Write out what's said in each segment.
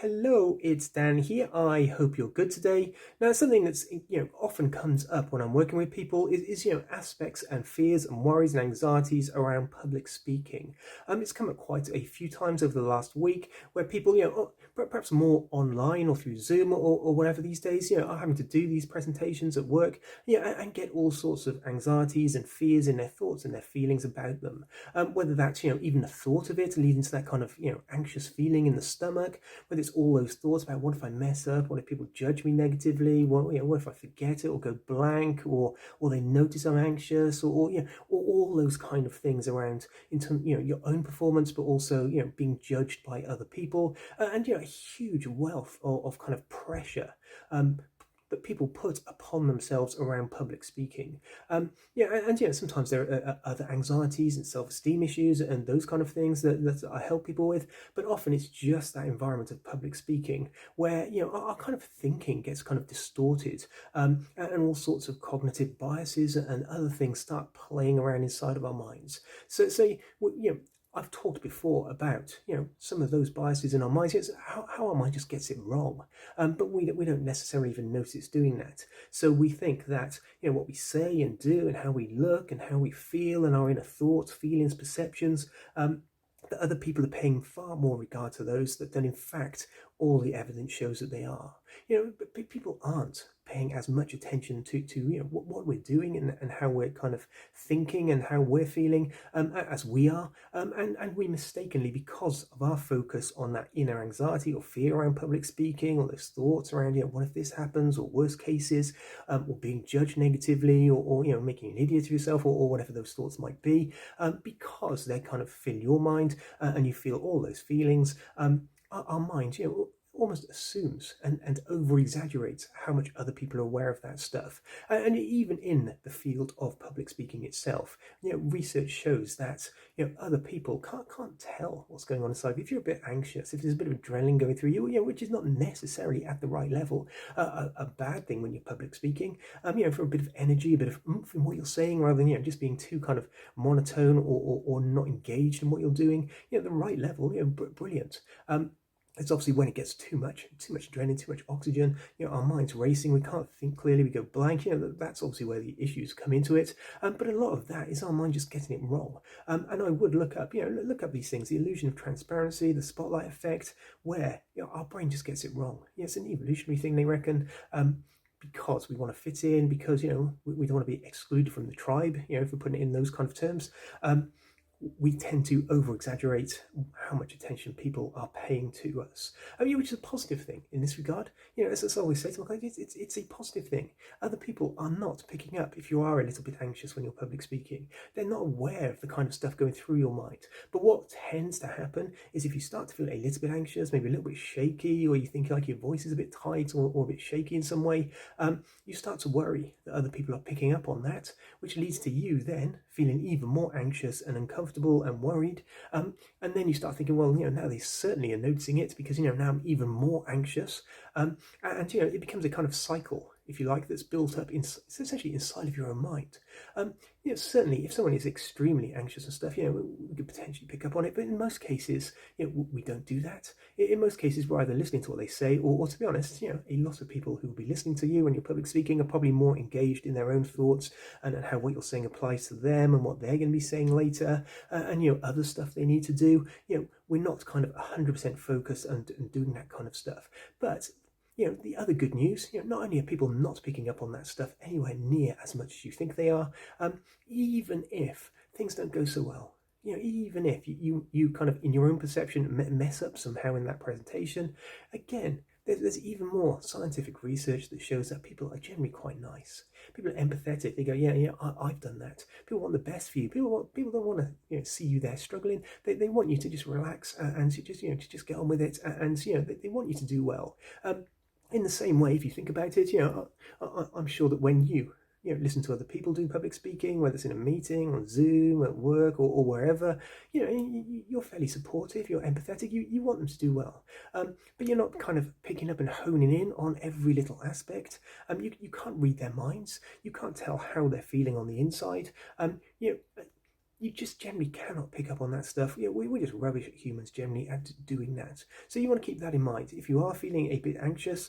Hello, it's Dan here. I hope you're good today. Now, something that's often comes up when I'm working with people is aspects and fears and worries and anxieties around public speaking. It's come up quite a few times over the last week where people perhaps more online or through Zoom or whatever these days are having to do these presentations at work and get all sorts of anxieties and fears in their thoughts and their feelings about them. Whether that's even the thought of it leading to that kind of anxious feeling in the stomach, whether it's all those thoughts about what if I mess up, what if people judge me negatively, what if I forget it or go blank, or they notice I'm anxious, or all those kind of things around in terms your own performance, but also being judged by other people, and a huge wealth of kind of pressure. That people put upon themselves around public speaking. Sometimes there are other anxieties and self-esteem issues and those kind of things that I help people with, but often it's just that environment of public speaking where our kind of thinking gets kind of distorted, and all sorts of cognitive biases and other things start playing around inside of our minds. I've talked before about some of those biases in our minds. It's how our mind just gets it wrong, but we don't necessarily even notice doing that. So we think that what we say and do and how we look and how we feel and our inner thoughts, feelings, perceptions, that other people are paying far more regard to those than in fact all the evidence shows that they are. But people aren't paying as much attention to what we're doing and how we're kind of thinking and how we're feeling, as we are, and we mistakenly, because of our focus on that inner anxiety or fear around public speaking, or those thoughts around what if this happens, or worst cases, or being judged negatively, or making an idiot of yourself, or whatever those thoughts might be, because they kind of fill your mind, and you feel all those feelings. Our mind, almost assumes and over exaggerates how much other people are aware of that stuff. And even in the field of public speaking itself, research shows that other people can't tell what's going on inside. If you're a bit anxious, if there's a bit of adrenaline going through you, which is not necessarily at the right level, a bad thing when you're public speaking, for a bit of energy, a bit of oomph in what you're saying, rather than just being too kind of monotone or not engaged in what you're doing, the right level, brilliant. It's obviously when it gets too much adrenaline, too much oxygen, our mind's racing, we can't think clearly, we go blank, that's obviously where the issues come into it. But a lot of that is our mind just getting it wrong. And I would look up these things, the illusion of transparency, the spotlight effect, where our brain just gets it wrong. It's an evolutionary thing, they reckon. Because we want to fit in, because we don't want to be excluded from the tribe, if we're putting it in those kind of terms. We tend to over-exaggerate how much attention people are paying to us. Which is a positive thing in this regard. As I always say to my clients, it's a positive thing. Other people are not picking up if you are a little bit anxious when you're public speaking. They're not aware of the kind of stuff going through your mind. But what tends to happen is if you start to feel a little bit anxious, maybe a little bit shaky, or you think like your voice is a bit tight or a bit shaky in some way, you start to worry that other people are picking up on that, which leads to you then feeling even more anxious and uncomfortable and worried. And then you start thinking, well, now they certainly are noticing it, because, now I'm even more anxious. And it becomes a kind of cycle, if you like, that's built up essentially inside of your own mind. Certainly if someone is extremely anxious and stuff, we could potentially pick up on it, but in most cases, we don't do that. In most cases, we're either listening to what they say, or to be honest, a lot of people who will be listening to you when you're public speaking are probably more engaged in their own thoughts and how what you're saying applies to them and what they're going to be saying later, and other stuff they need to do. We're not kind of 100% focused and doing that kind of stuff. But the other good news, not only are people not picking up on that stuff anywhere near as much as you think they are, even if things don't go so well, even if you kind of in your own perception mess up somehow in that presentation, again, there's even more scientific research that shows that people are generally quite nice. People are empathetic. They go, I've done that. People want the best for you. People don't want to see you there struggling. They want you to just relax and to just get on with it, and they want you to do well. In the same way, if you think about it, I'm sure that when you listen to other people do public speaking, whether it's in a meeting, on Zoom, at work, or wherever, you're fairly supportive, you're empathetic, you want them to do well. But you're not kind of picking up and honing in on every little aspect. You can't read their minds. You can't tell how they're feeling on the inside. you just generally cannot pick up on that stuff. We're just rubbish at humans generally at doing that. So you want to keep that in mind. If you are feeling a bit anxious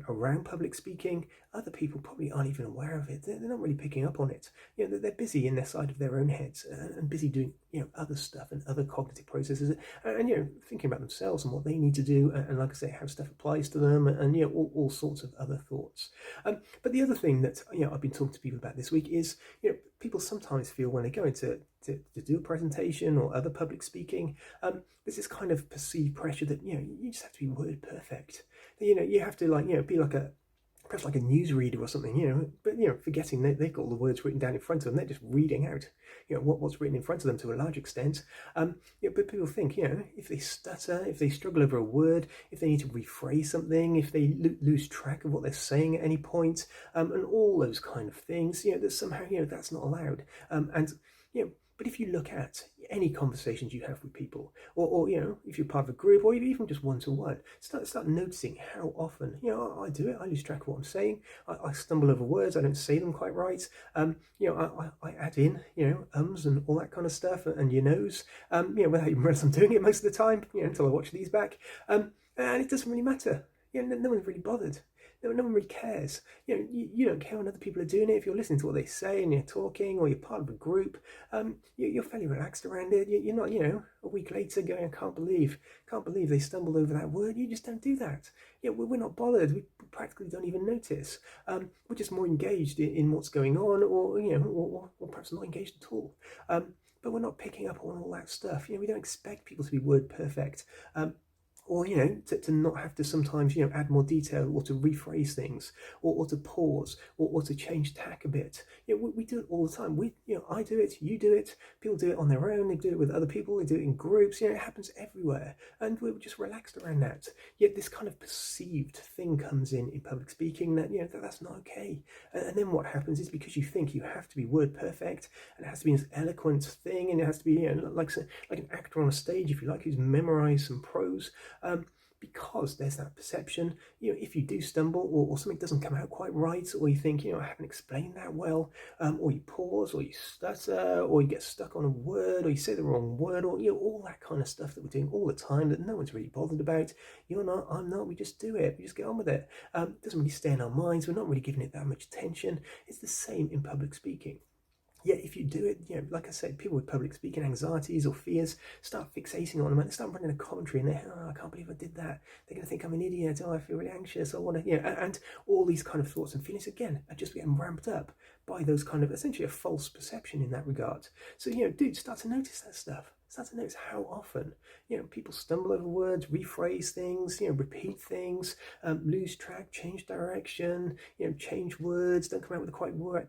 around public speaking, other people probably aren't even aware of it. They're not really picking up on it. They're busy in their side of their own heads and busy doing other stuff and other cognitive processes and thinking about themselves and what they need to do and like I say, how stuff applies to them and all sorts of other thoughts. But the other thing that I've been talking to people about this week is people sometimes feel when they go into to do a presentation or other public speaking, there's this kind of perceived pressure that you just have to be word perfect. You have to be like a perhaps like a newsreader or something, but forgetting that they've got all the words written down in front of them, they're just reading out, what's written in front of them to a large extent. But people think, if they stutter, if they struggle over a word, if they need to rephrase something, if they lose track of what they're saying at any point, and all those kind of things, that somehow, that's not allowed. But if you look at any conversations you have with people, or if you're part of a group, or even just one-to-one, start noticing how often, I do it. I lose track of what I'm saying. I stumble over words. I don't say them quite right. I add in, ums and all that kind of stuff, and your nose, without even realize I'm doing it most of the time, until I watch these back. And it doesn't really matter. No one's really bothered. No one really cares. You don't care when other people are doing it. If you're listening to what they say and you're talking or you're part of a group, you're fairly relaxed around it. You're not, a week later going, I can't believe they stumbled over that word. You just don't do that. We're not bothered. We practically don't even notice. We're just more engaged in what's going on, or perhaps not engaged at all. But we're not picking up on all that stuff. We don't expect people to be word perfect. Or to not have to sometimes add more detail or to rephrase things or to pause or to change tack a bit. We do it all the time. I do it, you do it, people do it on their own, they do it with other people, they do it in groups. It happens everywhere, and we're just relaxed around that. Yet this kind of perceived thing comes in public speaking that that's not okay. And then what happens is, because you think you have to be word perfect and it has to be this eloquent thing and it has to be like an actor on a stage, if you like, who's memorized some prose. Because there's that perception, if you do stumble or something doesn't come out quite right, or you think, I haven't explained that well, or you pause, or you stutter, or you get stuck on a word, or you say the wrong word, or all that kind of stuff that we're doing all the time that no one's really bothered about. You're not, I'm not. We just do it. We just get on with it. It doesn't really stay in our minds. We're not really giving it that much attention. It's the same in public speaking. Yet if you do it, like I said, people with public speaking anxieties or fears start fixating on them and start running a commentary and they're, I can't believe I did that. They're going to think I'm an idiot. I feel really anxious. I want to, and all these kind of thoughts and feelings, again, are just getting ramped up by those kind of, essentially a false perception in that regard. So, dude, start to notice that stuff. Start to notice how often, people stumble over words, rephrase things, repeat things, lose track, change direction, change words, don't come out with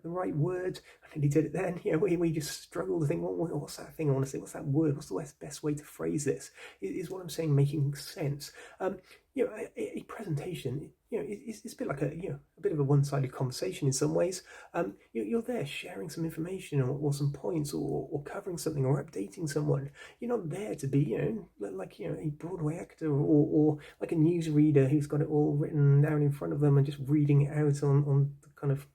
the right word. I nearly did it then, we just struggle to think, what's that thing I want to say? What's that word? What's the best way to phrase this? Is what I'm saying making sense? A presentation, it's a bit like a bit of a one-sided conversation in some ways. You're there sharing some information or some points or covering something or updating someone. You're not there to be, like a Broadway actor or like a newsreader who's got it all written down in front of them and just reading it out on the kind of.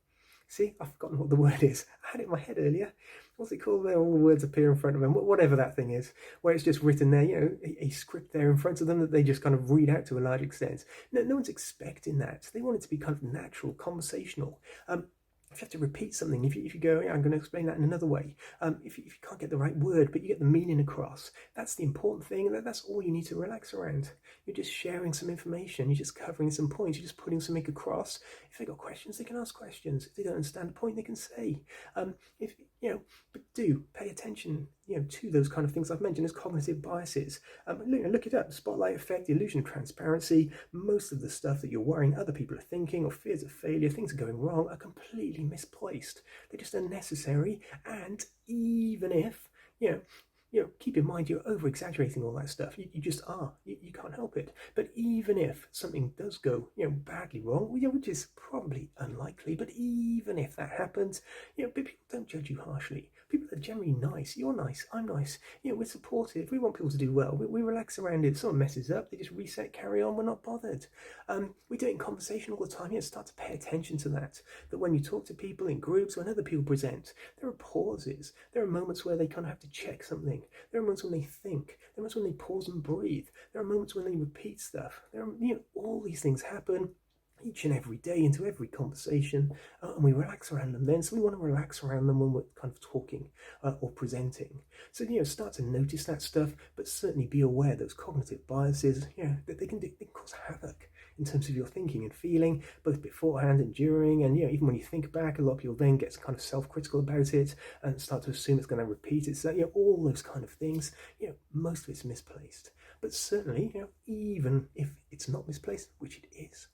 See, I've forgotten what the word is. I had it in my head earlier. What's it called there? All the words appear in front of them. Whatever that thing is, where it's just written there, a script there in front of them that they just kind of read out to a large extent. No one's expecting that. They want it to be kind of natural, conversational. If you have to repeat something, if you go, I'm going to explain that in another way. If you can't get the right word, but you get the meaning across, that's the important thing. That's all you need to relax around. You're just sharing some information. You're just covering some points. You're just putting something across. If they've got questions, they can ask questions. If they don't understand a point, they can say. But do pay attention, to those kind of things I've mentioned as cognitive biases. Look it up. Spotlight effect, the illusion of transparency. Most of the stuff that you're worrying other people are thinking, or fears of failure, things are going wrong, are completely misplaced. They're just unnecessary. And even if, keep in mind you're over-exaggerating all that stuff. You just are. You can't help it. But even if something does go, badly wrong, which is probably unlikely, but even if that happens, people don't judge you harshly. People are generally nice. You're nice. I'm nice. We're supportive. We want people to do well. We relax around it. If someone messes up, they just reset, carry on. We're not bothered. We do it in conversation all the time. Start to pay attention to that. That when you talk to people in groups, when other people present, there are pauses. There are moments where they kind of have to check something. There are moments when they think. There are moments when they pause and breathe. There are moments when they repeat stuff. There are, all these things happen each and every day into every conversation, and we relax around them then. So we want to relax around them when we're kind of talking or presenting. So start to notice that stuff, but certainly be aware those cognitive biases, that they can cause havoc in terms of your thinking and feeling, both beforehand and during. And even when you think back, a lot of people then get kind of self-critical about it and start to assume it's going to repeat itself. All those kind of things. Most of it's misplaced. But certainly, even if it's not misplaced, which it is,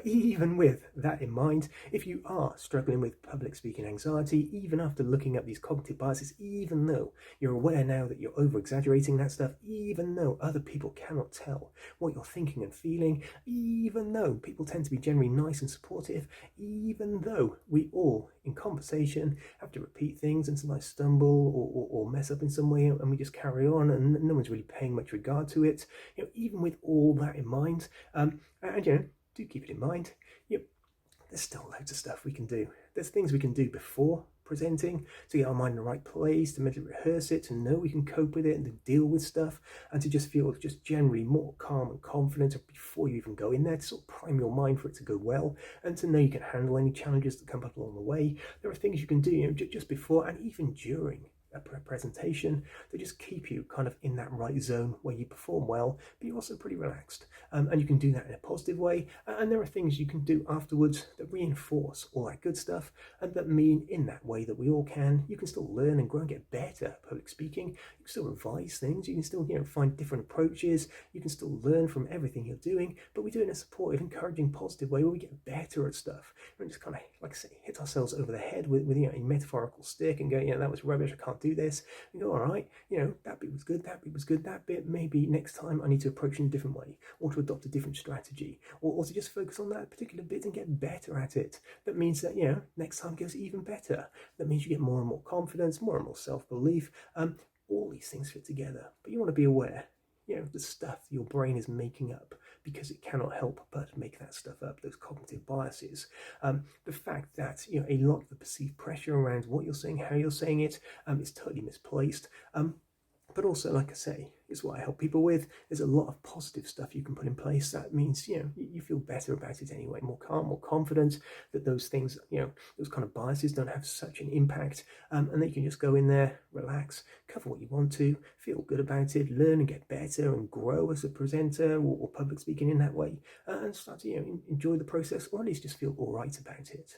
even with that in mind, if you are struggling with public speaking anxiety, even after looking at these cognitive biases, even though you're aware now that you're over-exaggerating that stuff, even though other people cannot tell what you're thinking and feeling, even though people tend to be generally nice and supportive, even though we all, in conversation, have to repeat things and sometimes stumble or mess up in some way, and we just carry on and no one's really paying much regard to it, even with all that in mind, and do keep it in mind, there's still loads of stuff we can do. There's things we can do before presenting to get our mind in the right place, to mentally rehearse it, to know we can cope with it and to deal with stuff, and to just feel just generally more calm and confident before you even go in there, to sort of prime your mind for it to go well, and to know you can handle any challenges that come up along the way. There are things you can do just before and even during a presentation that just keep you kind of in that right zone where you perform well, but you're also pretty relaxed. And you can do that in a positive way. And there are things you can do afterwards that reinforce all that good stuff, and that mean in that way that we all can. You can still learn and grow and get better at public speaking. You can still revise things. You can still find different approaches. You can still learn from everything you're doing, but we do it in a supportive, encouraging, positive way where we get better at stuff. And just kind of, like I say, hit ourselves over the head with a metaphorical stick and go, that was rubbish, I can't do this. You go, all right, that bit was good, that bit was good, that bit, maybe next time I need to approach it in a different way, or to adopt a different strategy, or to just focus on that particular bit and get better at it. That means that, next time goes even better. That means you get more and more confidence, more and more self-belief. All these things fit together, but you want to be aware, the stuff your brain is making up, because it cannot help but make that stuff up, those cognitive biases. The fact that, a lot of the perceived pressure around what you're saying, how you're saying it, is totally misplaced. But also, like I say, it's what I help people with. There's a lot of positive stuff you can put in place. That means, you feel better about it anyway, more calm, more confident, that those things, those kind of biases don't have such an impact, and that you can just go in there, relax, cover what you want to, feel good about it, learn and get better and grow as a presenter or public speaking in that way, and start to, enjoy the process, or at least just feel all right about it.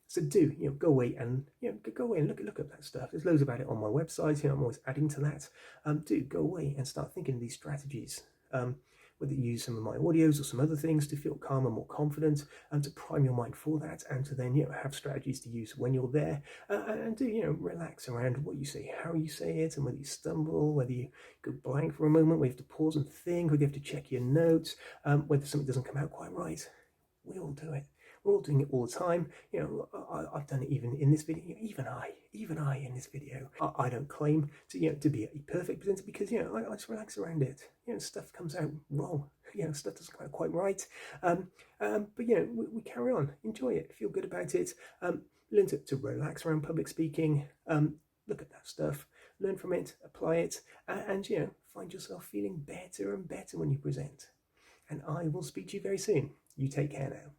So do, go away and, look up that stuff. There's loads about it on my website. I'm always adding to that. Do go away and start thinking of these strategies. Whether you use some of my audios or some other things to feel calmer, more confident, and to prime your mind for that, and to then, have strategies to use when you're there, and do, relax around what you say, how you say it, and whether you stumble, whether you go blank for a moment, whether you have to pause and think, whether you have to check your notes, whether something doesn't come out quite right. We all do it. We're all doing it all the time. I've done it even in this video. Even I in this video. I don't claim to be a perfect presenter, because I just relax around it. Stuff comes out wrong. Stuff doesn't come out quite right. But we carry on. Enjoy it. Feel good about it. Learn to relax around public speaking. Look at that stuff. Learn from it. Apply it. And find yourself feeling better and better when you present. And I will speak to you very soon. You take care now.